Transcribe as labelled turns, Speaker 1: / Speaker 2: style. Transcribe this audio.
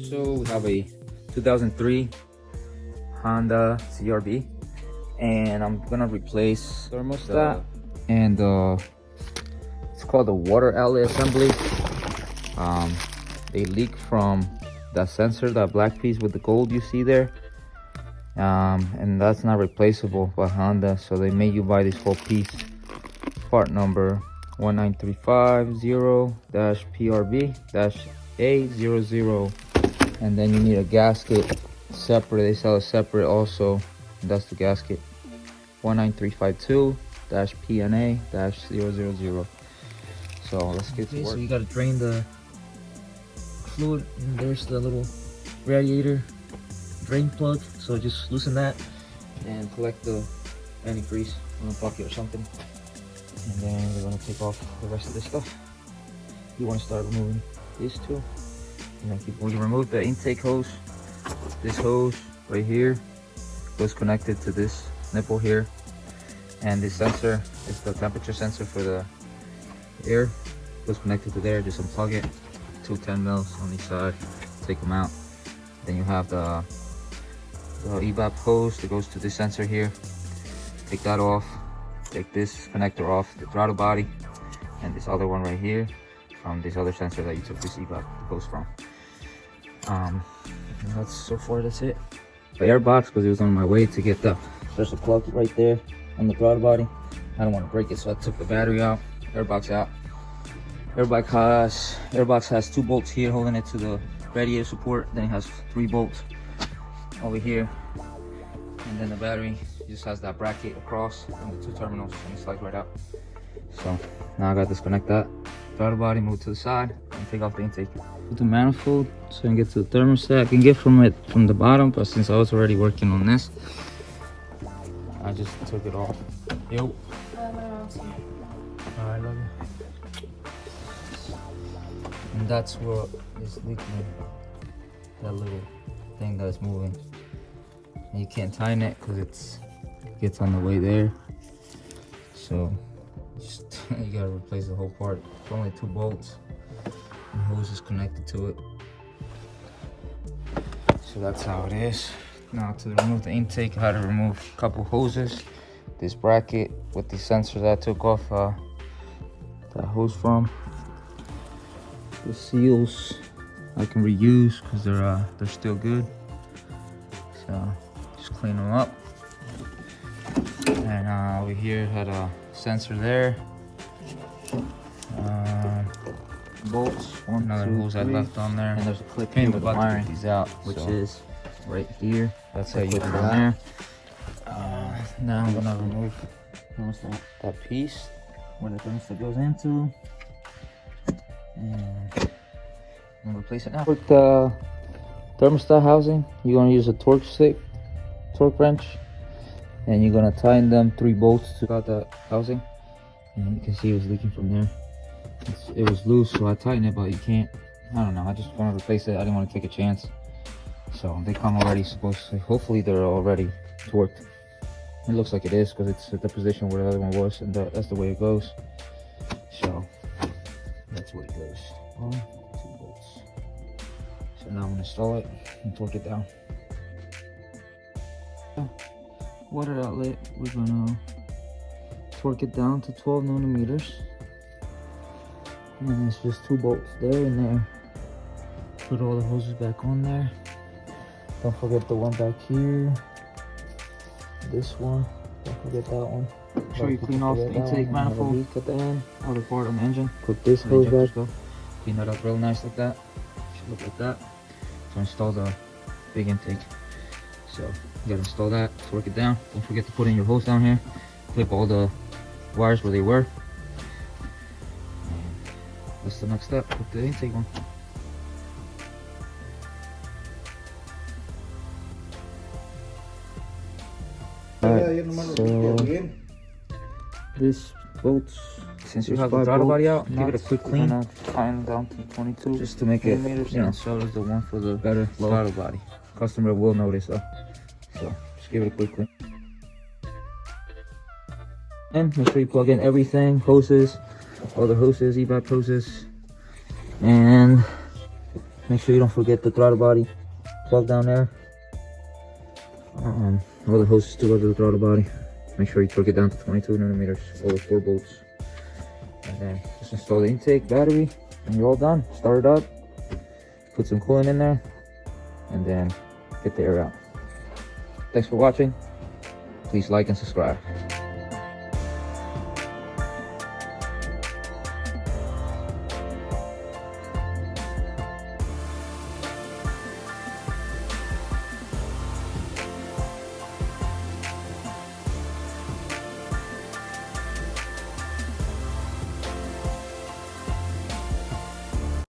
Speaker 1: So we have a 2003 Honda CRV, and I'm gonna replace thermostat and it's called the water outlet assembly. They leak from that sensor, that black piece with the gold you see there, and that's not replaceable by Honda, so they made you buy this whole piece. Part number 19350-PRB-A00, and then you need a gasket separate. They sell it separate also, and that's the gasket 19352-PNA-000. So let's get to work. So you gotta drain the fluid, and there's the little radiator drain plug, so just loosen that and collect any grease on a bucket or something, and then we're gonna take off the rest of this stuff. You want to start removing these two, and then we can remove the intake hose. This hose right here goes connected to this nipple here, and this sensor is the temperature sensor for the air, goes connected to there. Just unplug it, 210 mils on each side, take them out. Then you have the evap hose that goes to this sensor here, take that off. Take this connector off the throttle body, and this other one right here from this other sensor that you took this evap hose from. And that's so far, that's it. The air box, because it was on my way to get there's a plug right there on the throttle body. I don't want to break it, so I took the battery out, airbox out. Airbox has 2 bolts here holding it to the radiator support. Then it has 3 bolts over here, and then the battery just has that bracket across and the 2 terminals, and it slides right out. So now I got to disconnect that throttle body, move to the side, and take off the intake. The manifold, so I can get to the thermostat. I can get from the bottom, but since I was already working on this, I just took it off. Yo. Alright, love you. And that's what is leaking. That little thing that's moving. And you can't tighten it because it gets on the way there. So just you gotta replace the whole part. It's only 2 bolts. The hose is connected to it. So that's how it is. Now to remove the intake, I had to remove a couple hoses. This bracket with the sensors that I took off that hose from. The seals I can reuse because they're still good. So just clean them up. And over here had a sensor there. Bolts, another hose I left on there, and there's a clip here with the wiring. These out, which is right here. That's how you put it on there. Now I'm gonna remove that piece where the thermostat goes into, and I'm gonna replace it now. With the thermostat housing, you're gonna use a torque wrench, and you're gonna tighten them 3 bolts to that housing, and you can see it was leaking from there. It was loose, so I tightened it, but you can't. I don't know. I just want to replace it. I didn't want to take a chance. So they come already supposedly. Hopefully they're already torqued. It looks like it is because it's at the position where the other one was, and that's the way it goes. So that's what it goes. 1, 2 bolts. So now I'm gonna install it and torque it down. Water outlet. We're gonna torque it down to 12 millimeters. And it's just 2 bolts there and there. Put all the hoses back on there. Don't forget the one back here. This one. Don't forget that one. Make sure you clean off the intake manifold leak at the end. Outer part on the engine. Put this hose back. Clean that up real nice like that. Should look like that. So install the big intake. So you gotta install that. Torque it down. Don't forget to put in your hose down here. Clip all the wires where they were. That's the next step with the intake one. Alright, so this bolts, since you have the throttle body out, give it a quick clean. Tighten down to 22 just to make it, so does the one for the better throttle body. Customer will notice though, so just give it a quick clean. And make sure you plug in everything, hoses, all the hoses, evap hoses, and Make sure you don't forget the throttle body plug down there. All the hoses to go to the throttle body. Make sure you torque it down to 22 nanometers, all the 4 bolts. And then just install the intake battery, and you're all done. Start it up, put some coolant in there, and then get the air out. Thanks for watching. Please like and subscribe.